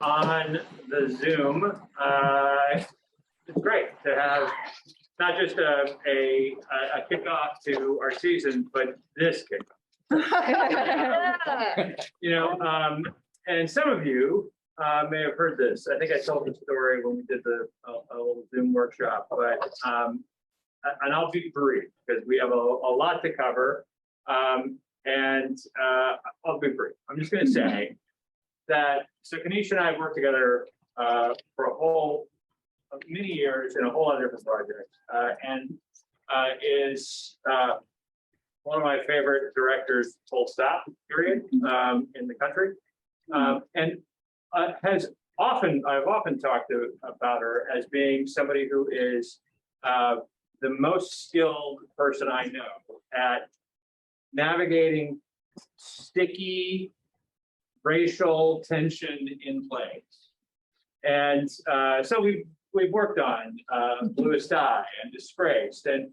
on the Zoom. It's great to have not just a kickoff to our season, but this kickoff. And some of you may have heard this. I think I told the story when we did a little Zoom workshop, but and I'll be brief because we have a lot to cover. And I'll be brief. I'm just going to say that, so Kanisha and I have worked together for many years in a whole lot of different projects, and is one of my favorite directors, full stop, period, in the country. And I've often talked about her as being somebody who is the most skilled person I know at navigating sticky racial tension in plays. And so we've worked on Bluest Eye and Disgraced and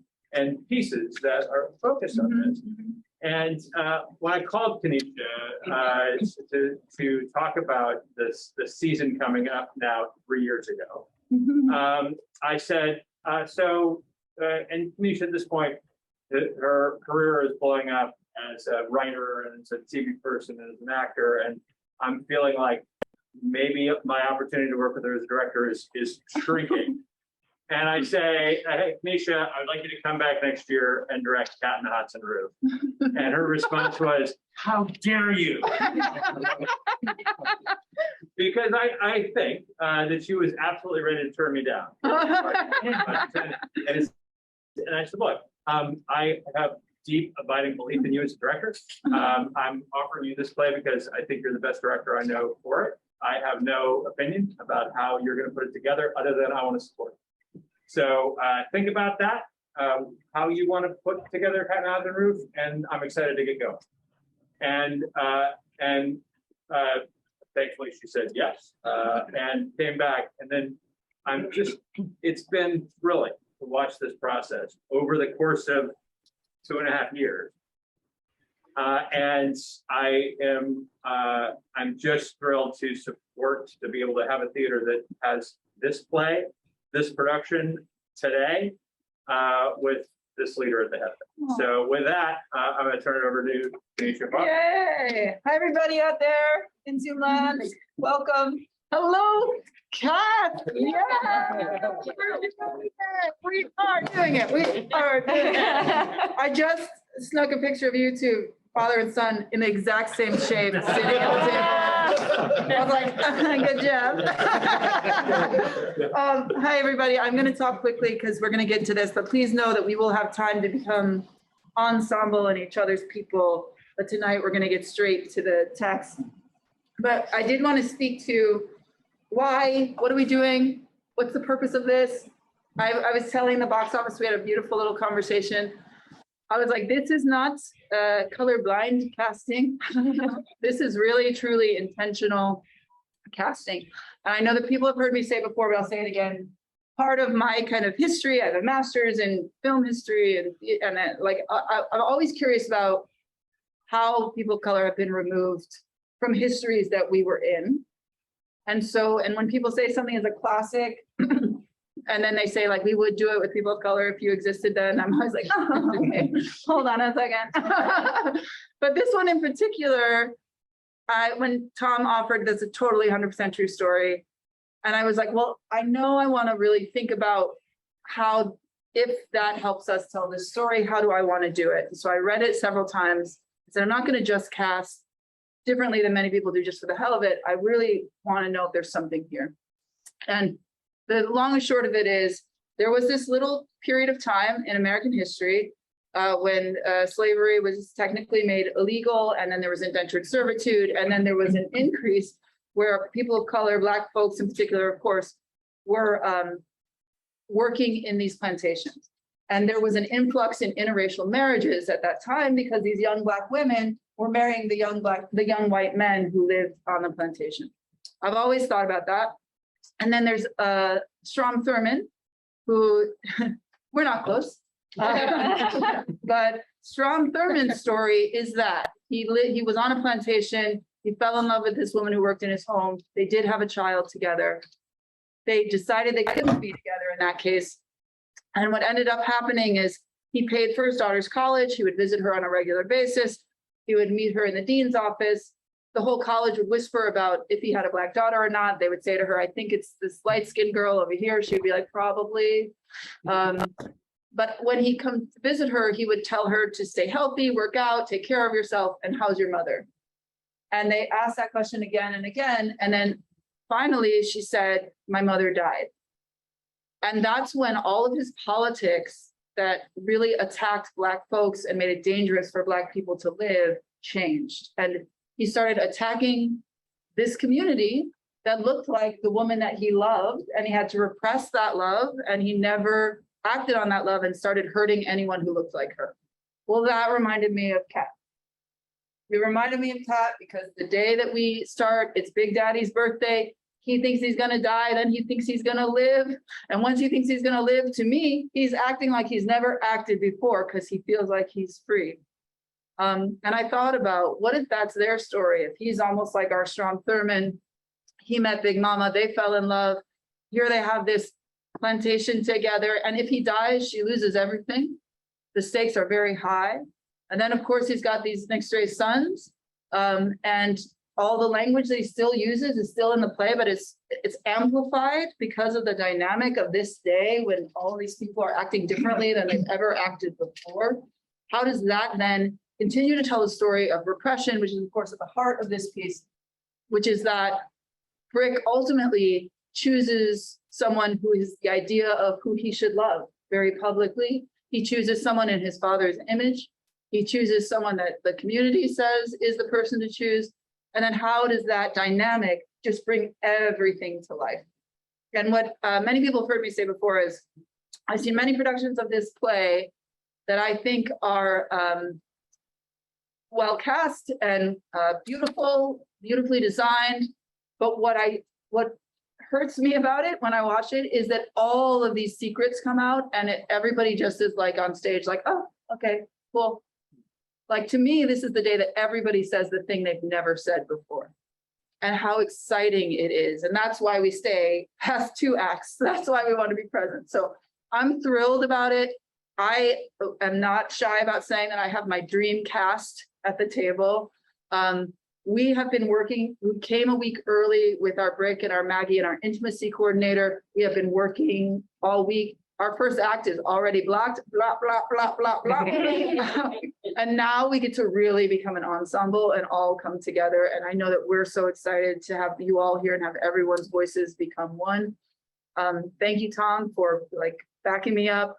pieces that are focused on this. And when I called Kanisha to talk about the season coming up now 3 years ago, I said, and Kanisha at this point, her career is blowing up as a writer and as a TV person and as an actor, and I'm feeling like maybe my opportunity to work with her as a director is shrinking. And I say, hey, Kanisha, I'd like you to come back next year and direct Cat in the Hudson Roof. And her response was, how dare you? Because I think that she was absolutely ready to turn me down. And I said, look, I have deep, abiding belief in you as a director. I'm offering you this play because I think you're the best director I know for it. I have no opinion about how you're going to put it together other than I want to support it. So think about that, how you want to put together Cat in the Hudson Roof, and I'm excited to get going. And thankfully she said yes, and came back. And then it's been thrilling to watch this process over the course of 2.5 years. And I'm just thrilled to be able to have a theater that has this play, this production today, with this leader at the head of it. So with that, I'm going to turn it over to Kanisha. Yay! Hi, everybody out there in Zoom land. Welcome. Hello, Cat. Yeah. We are doing it. I just snuck a picture of you two, father and son, in the exact same shape, sitting at the table. I was like, good job. Hi, everybody. I'm going to talk quickly because we're going to get into this, but please know that we will have time to become ensemble and each other's people. But tonight we're going to get straight to the text. But I did want to speak to why, what are we doing? What's the purpose of this? I was telling the box office, we had a beautiful little conversation. I was like, this is not colorblind casting. This is really, truly intentional casting. And I know that people have heard me say before, but I'll say it again. Part of my kind of history, I have a master's in film history, and I'm always curious about how people of color have been removed from histories that we were in. And when people say something is a classic, and then they say, like, we would do it with people of color if you existed then. I'm always like, oh, okay, hold on a second. But this one in particular, when Tom offered, that's a totally 100% true story. And I was like, well, I know I want to really think about how, if that helps us tell this story, how do I want to do it? And so I read it several times. I said, I'm not going to just cast differently than many people do just for the hell of it. I really want to know if there's something here. And the long and short of it is, there was this little period of time in American history when slavery was technically made illegal, and then there was indentured servitude, and then there was an increase where people of color, Black folks in particular, of course, were working in these plantations. And there was an influx in interracial marriages at that time because these young Black women were marrying the young white men who lived on the plantation. I've always thought about that. And then there's Strom Thurmond, who we're not close, but Strom Thurmond's story is that he was on a plantation. He fell in love with this woman who worked in his home. They did have a child together. They decided they couldn't be together in that case. And what ended up happening is he paid for his daughter's college. He would visit her on a regular basis. He would meet her in the dean's office. The whole college would whisper about if he had a Black daughter or not. They would say to her, I think it's this light-skinned girl over here. She'd be like, probably. But when he comes to visit her, he would tell her to stay healthy, work out, take care of yourself, and how's your mother? And they asked that question again and again. And then finally, she said, my mother died. And that's when all of his politics that really attacked Black folks and made it dangerous for Black people to live changed. And he started attacking this community that looked like the woman that he loved, and he had to repress that love, and he never acted on that love and started hurting anyone who looked like her. Well, that reminded me of Kat. It reminded me of Kat because the day that we start, it's Big Daddy's birthday. He thinks he's gonna die, then he thinks he's gonna live. And once he thinks he's gonna live, to me, he's acting like he's never acted before because he feels like he's free. And I thought about, what if that's their story? If he's almost like our Strom Thurmond, he met Big Mama, they fell in love. Here they have this plantation together. And if he dies, she loses everything. The stakes are very high. And then, of course, he's got these mixed-race sons. And all the language that he still uses is still in the play, but it's amplified because of the dynamic of this day when all these people are acting differently than they've ever acted before. How does that then continue to tell the story of repression, which is, of course, at the heart of this piece, which is that Brick ultimately chooses someone who is the idea of who he should love very publicly. He chooses someone in his father's image. He chooses someone that the community says is the person to choose. And then how does that dynamic just bring everything to life? And what many people have heard me say before is, I've seen many productions of this play that I think are well cast and beautifully designed. But what hurts me about it when I watch it is that all of these secrets come out and everybody just is like on stage, like, oh, okay, cool. Like, to me, this is the day that everybody says the thing they've never said before and how exciting it is. And that's why we stay past 2 acts. That's why we want to be present. So I'm thrilled about it. I am not shy about saying that I have my dream cast at the table. We have been working, we came a week early with our Brick and our Maggie and our intimacy coordinator. We have been working all week. Our first act is already blocked, blah, blah, blah, blah, blah. And now we get to really become an ensemble and all come together. And I know that we're so excited to have you all here and have everyone's voices become one. Thank you, Tom, for like backing me up.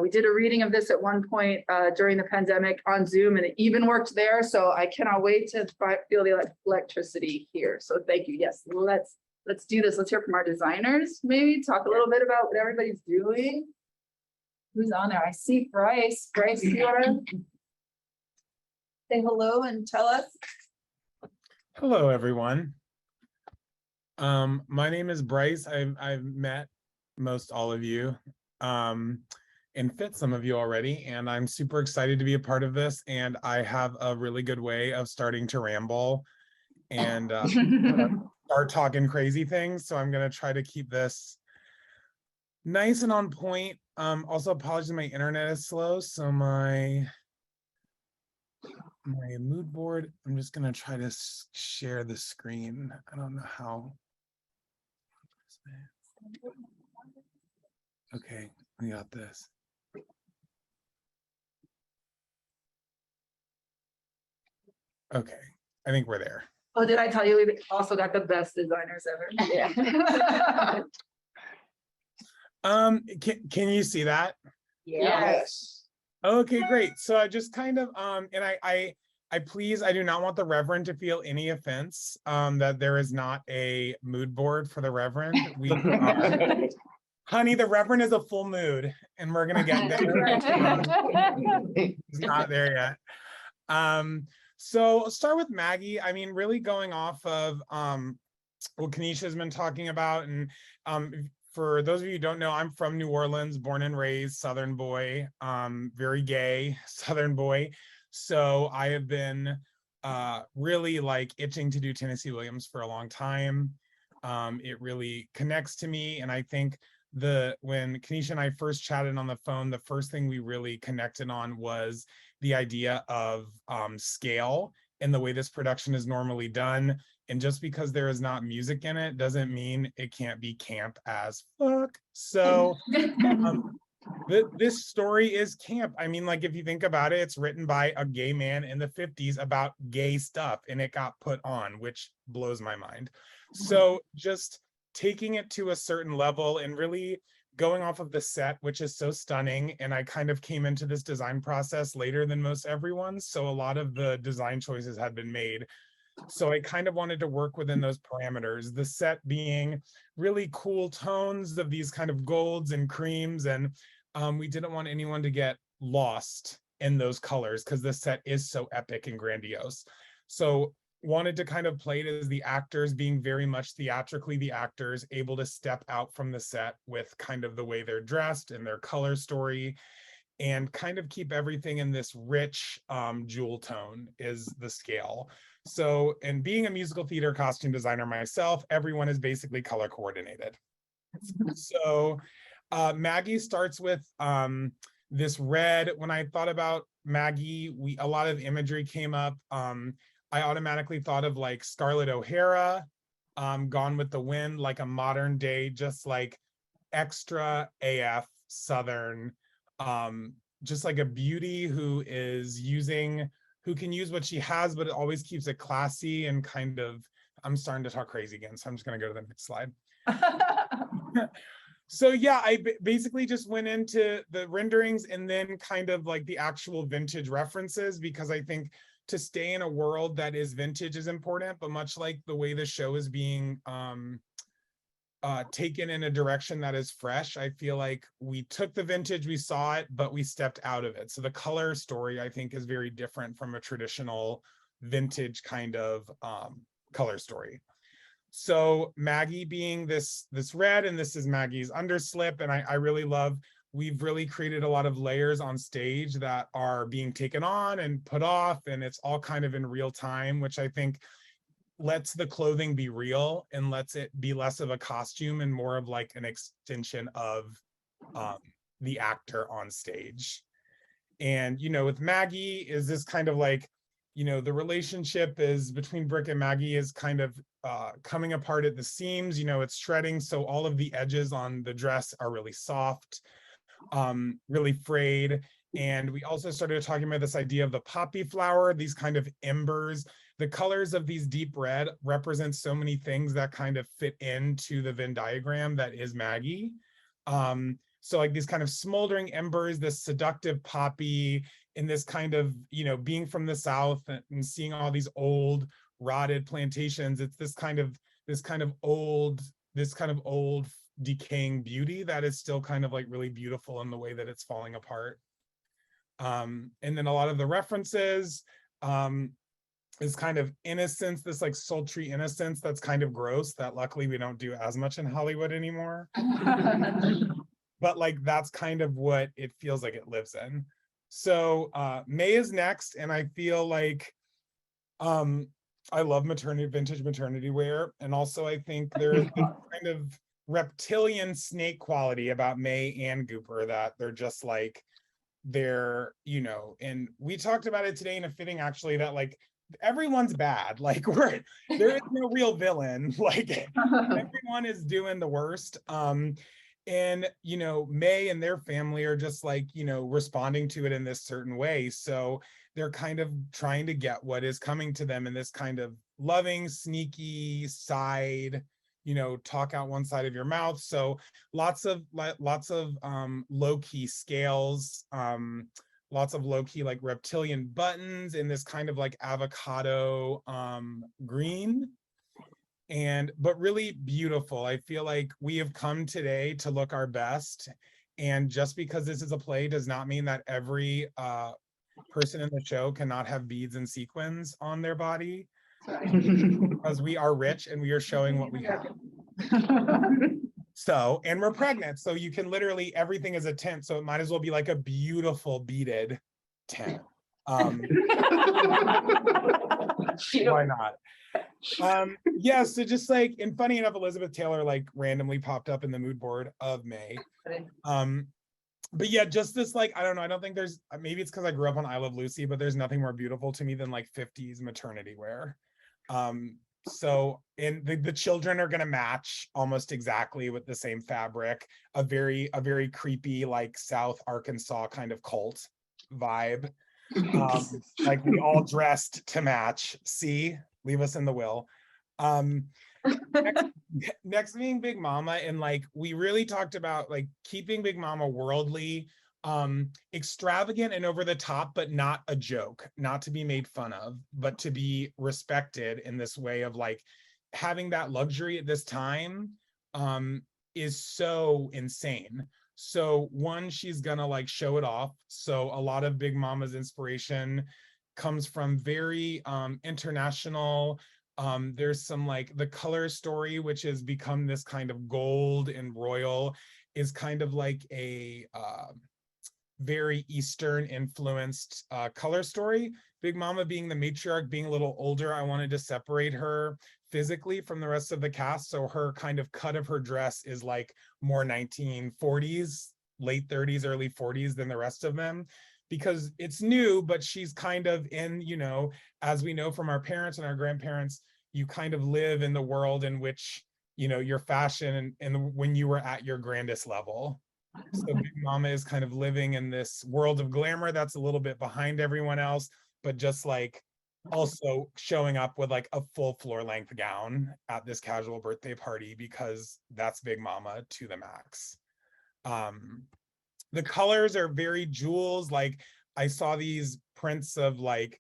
We did a reading of this at one point during the pandemic on Zoom, and it even worked there. So I cannot wait to feel the electricity here. So thank you. Yes, let's do this. Let's hear from our designers. Maybe talk a little bit about what everybody's doing. Who's on there? I see Bryce. Bryce, do you want to say hello and tell us? Hello, everyone. My name is Bryce. I've met most all of you. And fit some of you already, and I'm super excited to be a part of this. And I have a really good way of starting to ramble and start talking crazy things. So I'm gonna try to keep this nice and on point. Also, apologies, my internet is slow, so my mood board. I'm just gonna try to share the screen. I don't know how. Okay, we got this. Okay, I think we're there. Oh, did I tell you we also got the best designers ever? Yeah. Can you see that? Yes. Okay, great. So I just kind of and I please, I do not want the Reverend to feel any offense that there is not a mood board for the Reverend. We honey, the Reverend is a full mood and we're gonna get there. He's not there yet. So I'll start with Maggie. I mean, really going off of what Kanisha's been talking about. And for those of you who don't know, I'm from New Orleans, born and raised, Southern boy, very gay Southern boy. So I have been really like itching to do Tennessee Williams for a long time. It really connects to me. And I think when Kanisha and I first chatted on the phone, the first thing we really connected on was the idea of scale and the way this production is normally done. And just because there is not music in it doesn't mean it can't be camp as fuck. So this story is camp. I mean, like, if you think about it, it's written by a gay man in the 50s about gay stuff, and it got put on, which blows my mind. So just taking it to a certain level and really going off of the set, which is so stunning. And I kind of came into this design process later than most everyone. So a lot of the design choices had been made. So I kind of wanted to work within those parameters, the set being really cool tones of these kind of golds and creams. And we didn't want anyone to get lost in those colors because the set is so epic and grandiose. So wanted to kind of play it as the actors being very much theatrically the actors, able to step out from the set with kind of the way they're dressed and their color story, and kind of keep everything in this rich jewel tone is the scale. So, and being a musical theater costume designer myself, everyone is basically color coordinated. So Maggie starts with this red. When I thought about Maggie, a lot of imagery came up. I automatically thought of like Scarlett O'Hara, Gone with the Wind, like a modern day, just like extra AF Southern, just like a beauty who can use what she has, but it always keeps it classy and kind of, I'm starting to talk crazy again, so I'm just gonna go to the next slide. So yeah, I basically just went into the renderings and then kind of like the actual vintage references, because I think to stay in a world that is vintage is important, but much like the way the show is being taken in a direction that is fresh, I feel like we took the vintage, we saw it, but we stepped out of it. So the color story, I think, is very different from a traditional vintage kind of color story. So Maggie being this red, and this is Maggie's underslip, and I really love, we've really created a lot of layers on stage that are being taken on and put off, and it's all kind of in real time, which I think lets the clothing be real and lets it be less of a costume and more of like an extension of the actor on stage. And, you know, with Maggie is this kind of like, you know, the relationship is between Brick and Maggie is kind of coming apart at the seams, you know, it's shredding. So all of the edges on the dress are really soft, really frayed. And we also started talking about this idea of the poppy flower, these kind of embers. The colors of these deep red represent so many things that kind of fit into the Venn diagram that is Maggie. So like these kind of smoldering embers, this seductive poppy, in this kind of, you know, being from the South and seeing all these old rotted plantations, it's this kind of old decaying beauty that is still kind of like really beautiful in the way that it's falling apart. And then a lot of the references is kind of innocence, this like sultry innocence that's kind of gross that luckily we don't do as much in Hollywood anymore. But like that's kind of what it feels like it lives in. So May is next, and I feel like I love vintage maternity wear, and also I think there is this kind of reptilian snake quality about May and Gooper that they're just like, they're, you know, and we talked about it today in a fitting actually that like everyone's bad, like there is no real villain, like everyone is doing the worst. And, you know, May and their family are just like, you know, responding to it in this certain way. So they're kind of trying to get what is coming to them in this kind of loving, sneaky side, you know, talk out one side of your mouth. So lots of low-key scales, lots of low-key like reptilian buttons in this kind of like avocado green. But really beautiful. I feel like we have come today to look our best. And just because this is a play does not mean that every person in the show cannot have beads and sequins on their body. Because we are rich and we are showing what we have. So, and we're pregnant. So you can literally, everything is a tent. So it might as well be like a beautiful beaded tent. Why not? Yeah, so just like, and funny enough, Elizabeth Taylor like randomly popped up in the mood board of May. But yeah, just this like, I don't know, I don't think there's, maybe it's because I grew up on I Love Lucy, but there's nothing more beautiful to me than like 50s maternity wear. So and the children are gonna match almost exactly with the same fabric, a very creepy like South Arkansas kind of cult vibe. Like we all dressed to match. See, leave us in the will. Next being Big Mama, and like we really talked about like keeping Big Mama worldly, extravagant and over the top, but not a joke, not to be made fun of, but to be respected in this way of like having that luxury at this time is so insane. So one, she's gonna like show it off. So a lot of Big Mama's inspiration comes from very international. There's some like the color story, which has become this kind of gold and royal, is kind of like a very Eastern influenced color story. Big Mama being the matriarch, being a little older, I wanted to separate her physically from the rest of the cast. So her kind of cut of her dress is like more 1940s, late 30s, early 40s than the rest of them, because it's new, but she's kind of in, you know, as we know from our parents and our grandparents, you kind of live in the world in which, you know, your fashion and when you were at your grandest level. So Big Mama is kind of living in this world of glamour that's a little bit behind everyone else, but just like also showing up with like a full floor length gown at this casual birthday party because that's Big Mama to the max. The colors are very jewels. Like I saw these prints of like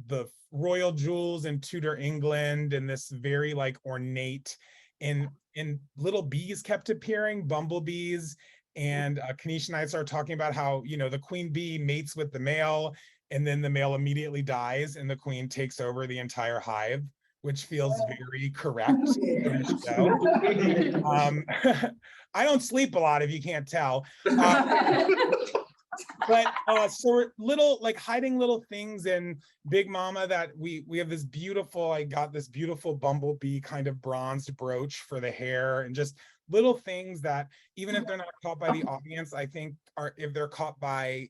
the royal jewels in Tudor England and this very like ornate and little bees kept appearing, bumblebees. And Kanisha and I started talking about how, you know, the queen bee mates with the male and then the male immediately dies and the queen takes over the entire hive, which feels very correct to this show. I don't sleep a lot if you can't tell. But so little like hiding little things in Big Mama that we have this beautiful, I got this beautiful bumblebee kind of bronzed brooch for the hair and just little things that even if they're not caught by the audience, I think are if they're caught by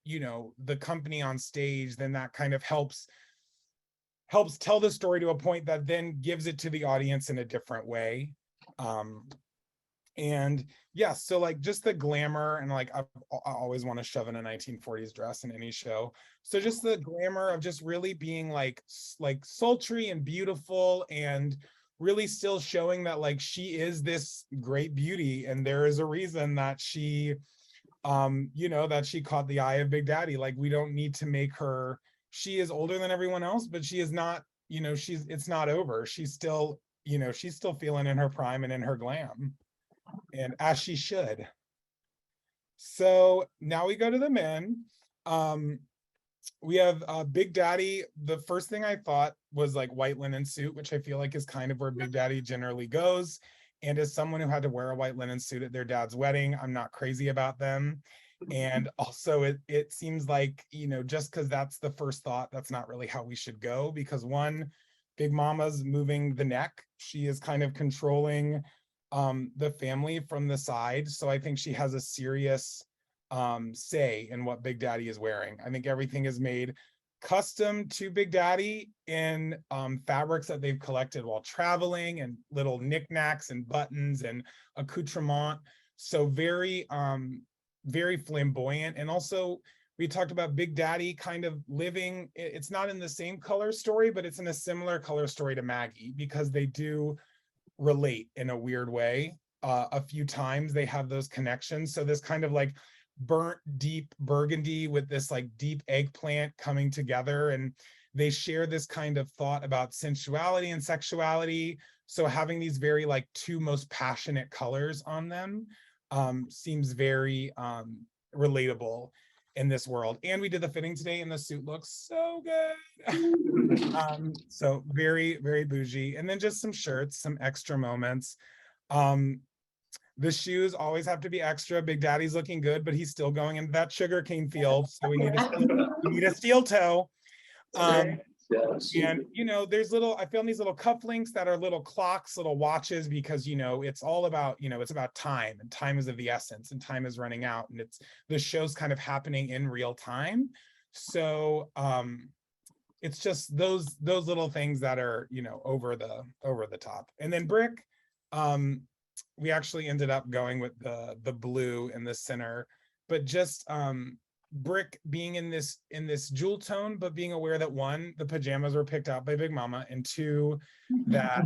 you know, the company on stage, then that kind of helps tell the story to a point that then gives it to the audience in a different way. And yeah, so like just the glamour and like I always want to shove in a 1940s dress in any show. So just the glamour of just really being like sultry and beautiful and really still showing that like she is this great beauty and there is a reason that she you know, that she caught the eye of Big Daddy. Like we don't need to make her, she is older than everyone else, but she is not, you know, it's not over. She's still, you know, she's still feeling in her prime and in her glam. And as she should. So now we go to the men. We have Big Daddy. The first thing I thought was like white linen suit, which I feel like is kind of where Big Daddy generally goes. And as someone who had to wear a white linen suit at their dad's wedding, I'm not crazy about them. And also it seems like, you know, just because that's the first thought, that's not really how we should go. Because one, Big Mama's moving the neck. She is kind of controlling the family from the side. So I think she has a serious say in what Big Daddy is wearing. I think everything is made custom to Big Daddy in fabrics that they've collected while traveling and little knickknacks and buttons and accoutrement. So very, very flamboyant. And also we talked about Big Daddy kind of living, it's not in the same color story, but it's in a similar color story to Maggie because they do relate in a weird way. A few times they have those connections. So this kind of like burnt deep burgundy with this like deep eggplant coming together, and they share this kind of thought about sensuality and sexuality. So having these very like two most passionate colors on them seems very relatable in this world. And we did the fitting today and the suit looks so good. So very, very bougie. And then just some shirts, some extra moments. The shoes always have to be extra. Big Daddy's looking good, but he's still going into that sugarcane field. So we need a steel toe. Yes. And, you know, there's little, I found these little cufflinks that are little clocks, little watches, because, you know, it's all about, you know, it's about time, and time is of the essence, and time is running out, and the show's kind of happening in real time. So it's just those little things that are, you know, over the top. And then Brick, we actually ended up going with the blue in the center, but just Brick being in this jewel tone, but being aware that one, the pajamas were picked out by Big Mama, and two, that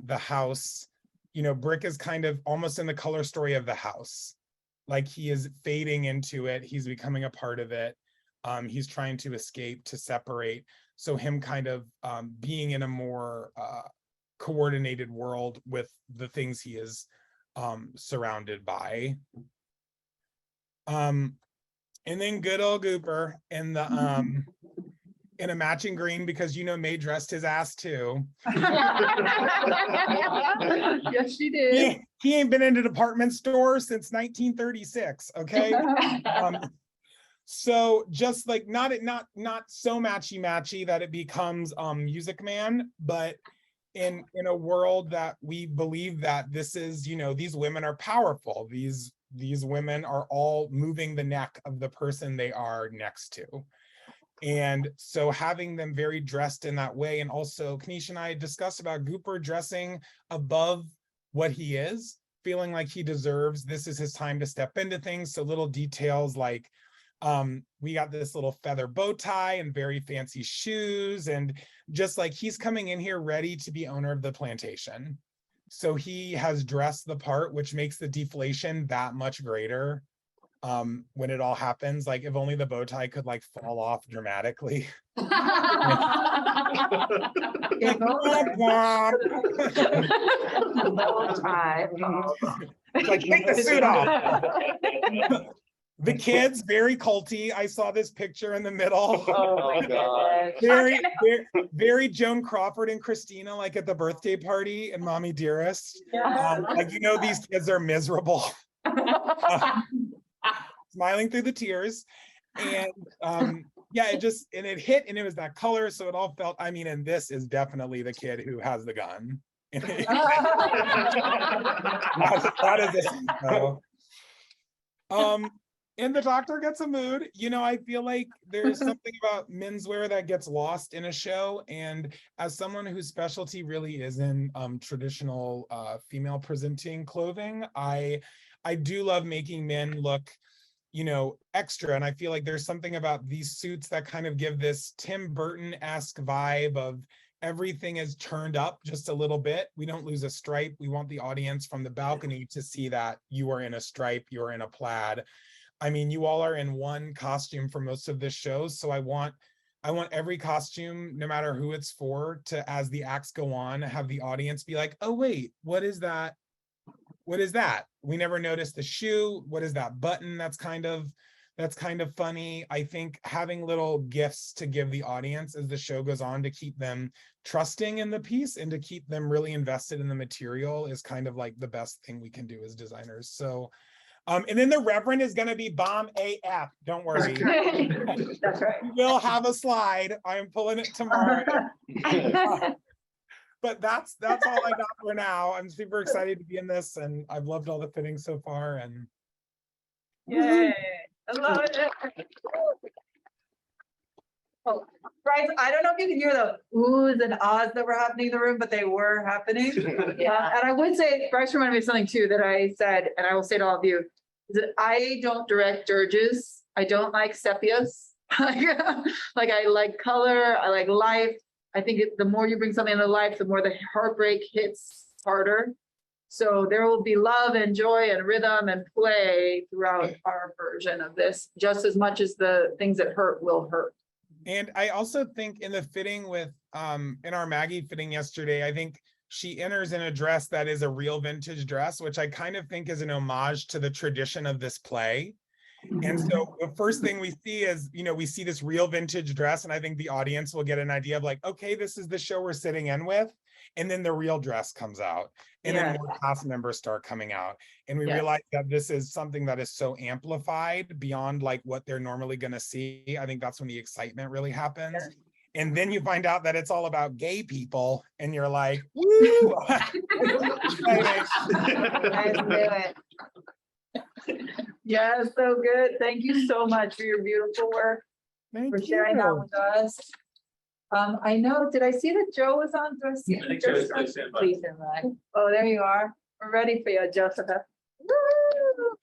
the house, you know, Brick is kind of almost in the color story of the house. Like he is fading into it, he's becoming a part of it. He's trying to escape, to separate. So him kind of being in a more coordinated world with the things he is surrounded by. And then good old Gooper in the in a matching green, because you know May dressed his ass too. Yes, she did. He ain't been in a department store since 1936. Okay. So just like not so matchy that it becomes Music Man, but in a world that we believe that this is, you know, these women are powerful. These women are all moving the neck of the person they are next to. And so having them very dressed in that way, and also Kanisha and I discussed about Gooper dressing above what he is, feeling like he deserves, this is his time to step into things. So little details like we got this little feather bow tie and very fancy shoes, and just like he's coming in here ready to be owner of the plantation. So he has dressed the part, which makes the deflation that much greater when it all happens. Like if only the bow tie could like fall off dramatically. Like, womp, womp. It's like, take the suit off. The kids, very culty. I saw this picture in the middle. Oh, God. Very Joan Crawford and Christina, like at the birthday party and Mommy Dearest. Like, you know, these kids are miserable. Smiling through the tears. And yeah, it hit, and it was that color. So it all felt, I mean, and this is definitely the kid who has the gun. That is it. And the doctor gets a mood. You know, I feel like there's something about menswear that gets lost in a show. And as someone whose specialty really is in traditional female presenting clothing, I do love making men look, you know, extra. And I feel like there's something about these suits that kind of give this Tim Burton-esque vibe of everything is turned up just a little bit. We don't lose a stripe. We want the audience from the balcony to see that you are in a stripe, you're in a plaid. I mean, you all are in one costume for most of this show. So I want every costume, no matter who it's for, to, as the acts go on, have the audience be like, oh, wait, what is that? What is that? We never noticed the shoe. What is that button? That's kind of funny. I think having little gifts to give the audience as the show goes on to keep them trusting in the piece and to keep them really invested in the material is kind of like the best thing we can do as designers. So and then the Reverend is going to be bomb AF. Don't worry. That's right. We will have a slide. I'm pulling it tomorrow. But that's all I got for now. I'm super excited to be in this, and I've loved all the fittings so far. And Yay, I love it. Oh, Bryce, I don't know if you can hear the oohs and ahs that were happening in the room, but they were happening. And I would say, Bryce reminded me of something too that I said, and I will say to all of you, is that I don't direct dirges. I don't like sepias. Like I like color, I like life. I think the more you bring something into life, the more the heartbreak hits harder. So there will be love and joy and rhythm and play throughout our version of this, just as much as the things that hurt will hurt. And I also think in the fitting with in our Maggie fitting yesterday, I think she enters in a dress that is a real vintage dress, which I kind of think is an homage to the tradition of this play. And so the first thing we see is, you know, we see this real vintage dress, and I think the audience will get an idea of like, okay, this is the show we're sitting in with. And then the real dress comes out, and then more cast members start coming out. And we realize that this is something that is so amplified beyond like what they're normally going to see. I think that's when the excitement really happens. And then you find out that it's all about gay people and you're like, woo! Exciting. Let's do it. Yeah, so good. Thank you so much for your beautiful work, Thank for sharing that you. with us. I know, did I see that Joe was on? Do I see? I think Joe's still standing by. Please stand by. Oh, there you are. We're ready for you, Jessica. Woo!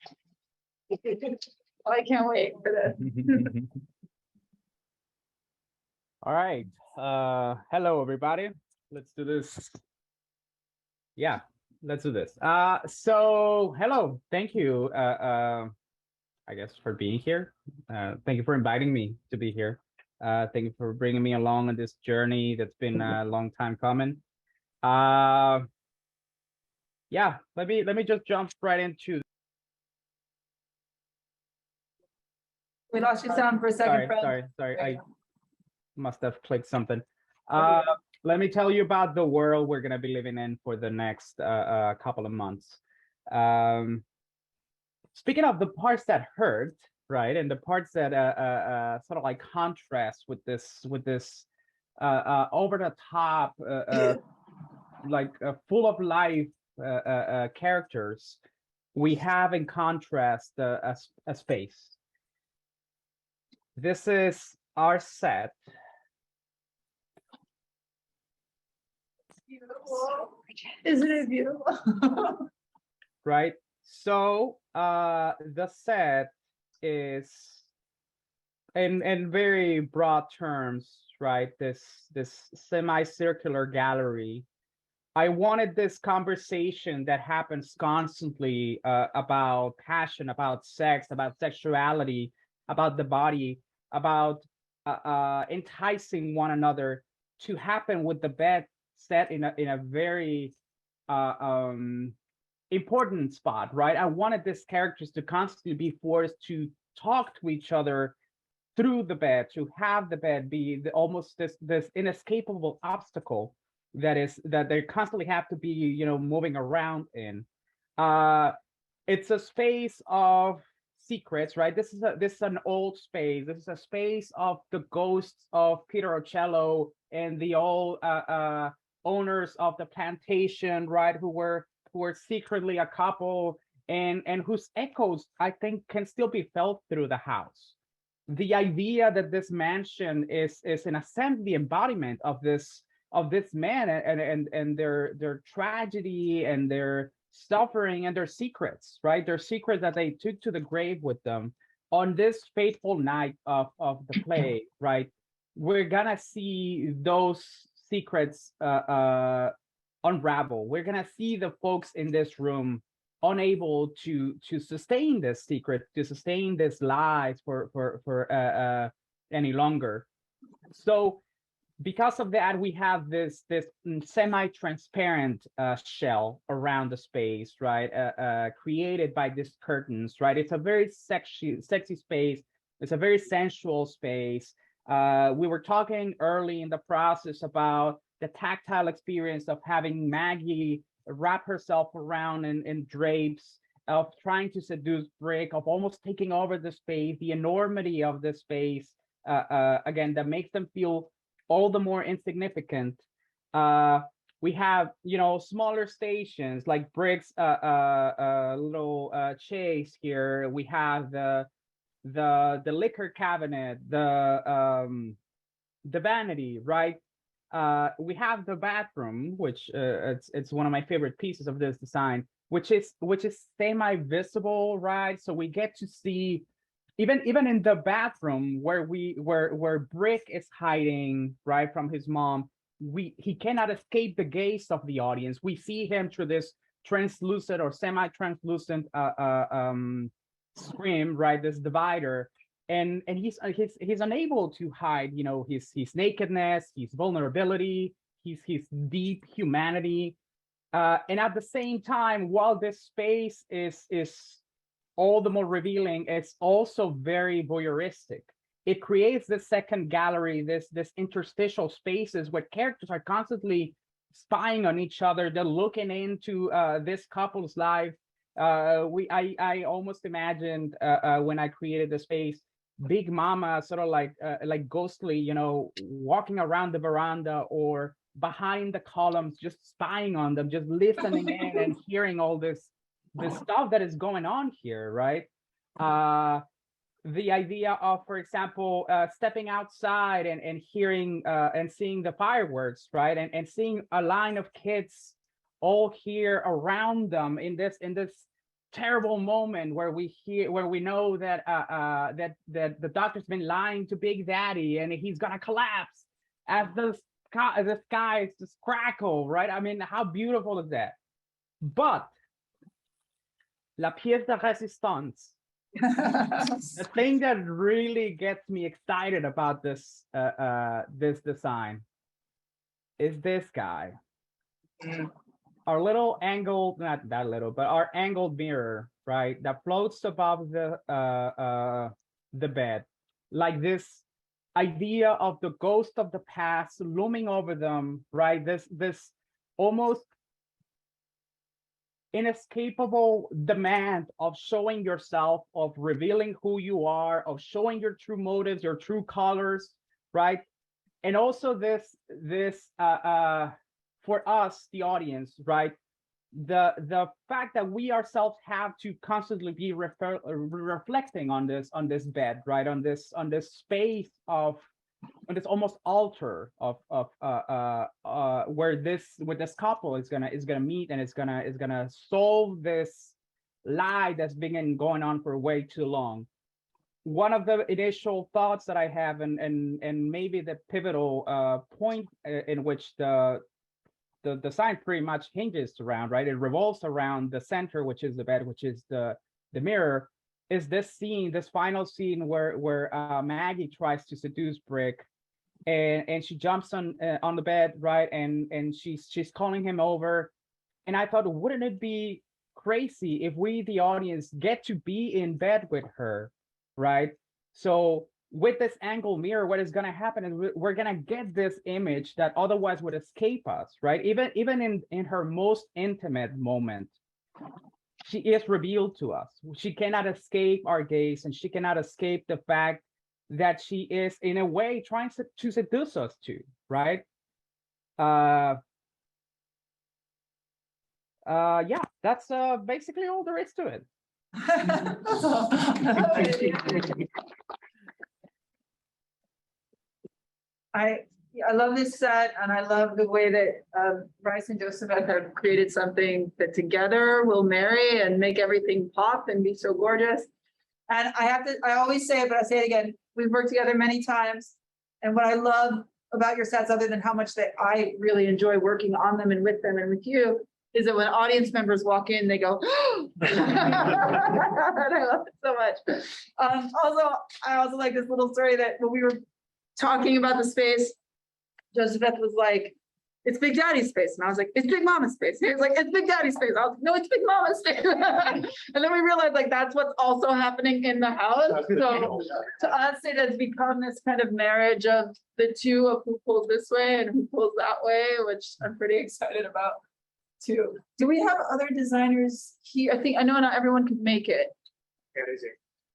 I can't wait for this. All right. Hello, everybody. Let's do this. Yeah, let's do this. So hello. Thank you. I guess for being here. Thank you for inviting me to be here. Thank you for bringing me along on this journey that's been a long time coming. Yeah, let me just jump right into. We lost your sound for a second, Fred. Sorry. There you I go. must have clicked something. Let me tell you about the world we're gonna be living in for the next couple of months. Speaking of the parts that hurt, right, and the parts that sort of like contrast with this over the top, like full of life characters, we have in contrast a space. This is our set. Beautiful. Isn't it beautiful? Right? So the set is in very broad terms, right? This semicircular gallery. I wanted this conversation that happens constantly about passion, about sex, about sexuality, about the body, about enticing one another to happen with the bed set in a very important spot, right? I wanted these characters to constantly be forced to talk to each other through the bed, to have the bed be almost this inescapable obstacle that they constantly have to be, moving around in. It's a space of secrets, right? This is an old space. This is a space of the ghosts of Peter Ocello and the old owners of the plantation, right? Who were secretly a couple and whose echoes I think can still be felt through the house. The idea that this mansion is in a sense the embodiment of this man and their tragedy and their suffering and their secrets, right? Their secrets that they took to the grave with them on this fateful night of the play, right? We're gonna see those secrets unravel. We're gonna see the folks in this room unable to sustain this secret, to sustain this lies for any longer. So because of that, we have this semi-transparent shell around the space, right? Created by these curtains, right? It's a very sexy space. It's a very sensual space. We were talking early in the process about the tactile experience of having Maggie wrap herself around in drapes, of trying to seduce Brick, of almost taking over the space, the enormity of the space, again, that makes them feel all the more insignificant. We have, smaller stations like Brick's little chase here. We have the liquor cabinet, the vanity, right? We have the bathroom, which it's one of my favorite pieces of this design, which is semi-visible, right? So we get to see even in the bathroom where Brick is hiding, right, from his mom. He cannot escape the gaze of the audience. We see him through this translucent or semi-translucent screen, right? This divider. And he's unable to hide, his nakedness, his vulnerability, his deep humanity, and at the same time, while this space is all the more revealing, it's also very voyeuristic. It creates this second gallery, this interstitial spaces where characters are constantly spying on each other. They're looking into this couple's life. I almost imagined when I created the space Big Mama sort of like ghostly, you know, walking around the veranda or behind the columns, just spying on them, just listening in and hearing all this stuff that is going on here, right? The idea of, for example, stepping outside and hearing and seeing the fireworks, right? And seeing a line of kids all here around them in this terrible moment where we know that that the doctor's been lying to Big Daddy and he's gonna collapse as the skies just crackle, right? I mean, how beautiful is that? But la pièce de résistance, the thing that really gets me excited about this this design is this guy. Our little angled, not that little, but our angled mirror, right? That floats above the bed, like this idea of the ghost of the past looming over them, right? This almost inescapable demand of showing yourself, of revealing who you are, of showing your true motives, your true colors, right? And also this for us, the audience, right? The fact that we ourselves have to constantly be reflecting on this bed, right? On this space of, on this almost altar of where this couple is gonna meet and is gonna solve this lie that's been going on for way too long. One of the initial thoughts that I have, and maybe the pivotal point in which the design pretty much hinges around, right? It revolves around the center, which is the bed, which is the mirror, is this scene, this final scene where Maggie tries to seduce Brick, and she jumps on the bed, right? And she's calling him over. And I thought, wouldn't it be crazy if we, the audience, get to be in bed with her, right? So with this angle mirror, what is going to happen is we're going to get this image that otherwise would escape us, right? Even in her most intimate moment, she is revealed to us. She cannot escape our gaze, and she cannot escape the fact that she is, in a way, trying to seduce us too, right? Yeah, that's basically all there is to it. I love this set, and I love the way that Bryce and Joseph have created something that together will marry and make everything pop and be so gorgeous. And I always say it, but I say it again, we've worked together many times. And what I love about your sets, other than how much that I really enjoy working on them and with you, is that when audience members walk in, they go, and I love it so much. I also like this little story that when we were talking about the space, Josephette was like, it's Big Daddy's space. And I was like, it's Big Mama's space. He was like, it's Big Daddy's space. I was like, no, it's Big Mama's space. And then we realized like that's what's also happening in the house. So to us, it has become this kind of marriage of the two, of who pulls this way and who pulls that way, which I'm pretty excited about too. Do we have other designers here? I know not everyone can make it.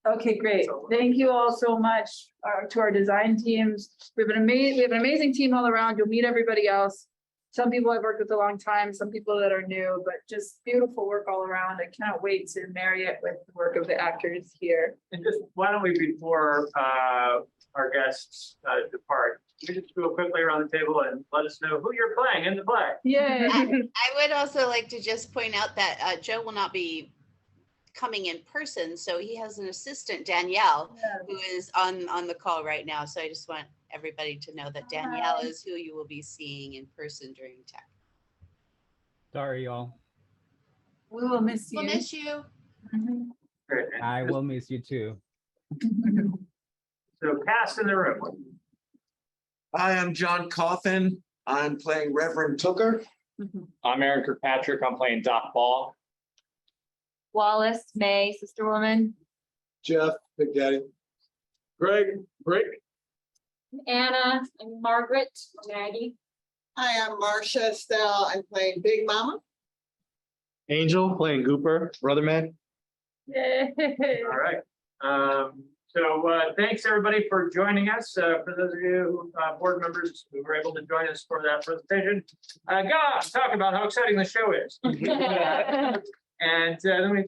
Okay, great. Thank you all so much to our design teams. We have an amazing team all around. You'll meet everybody else. Some people I've worked with a long time, some people that are new, but just beautiful work all around. I cannot wait to marry it with the work of the actors here. And just why don't we, before our guests depart, we just go quickly around the table and let us know who you're playing in the play. Yay. I would also like to just point out that Joe will not be coming in person, so he has an assistant, Danielle, who is on the call right now. So I just want everybody to know that Danielle is who you will be seeing in person during tech. Sorry, y'all. We will miss you. We'll miss you. Great. I will miss you too. So cast in the room. Hi, I'm John Coffin. I'm playing Reverend Tooker. I'm Aaron Kirkpatrick. I'm playing Doc Ball. Wallace, May, Sister Woman. Jeff, Big Daddy. Greg, Brick. Anna and Margaret, Maggie. Hi, I'm Marcia Estelle. I'm playing Big Mama. Angel playing Gooper, Brother Man. Yay. All right. So thanks, everybody, for joining us. For those of you board members who were able to join us for that presentation. God, talk about how exciting the show is. And then we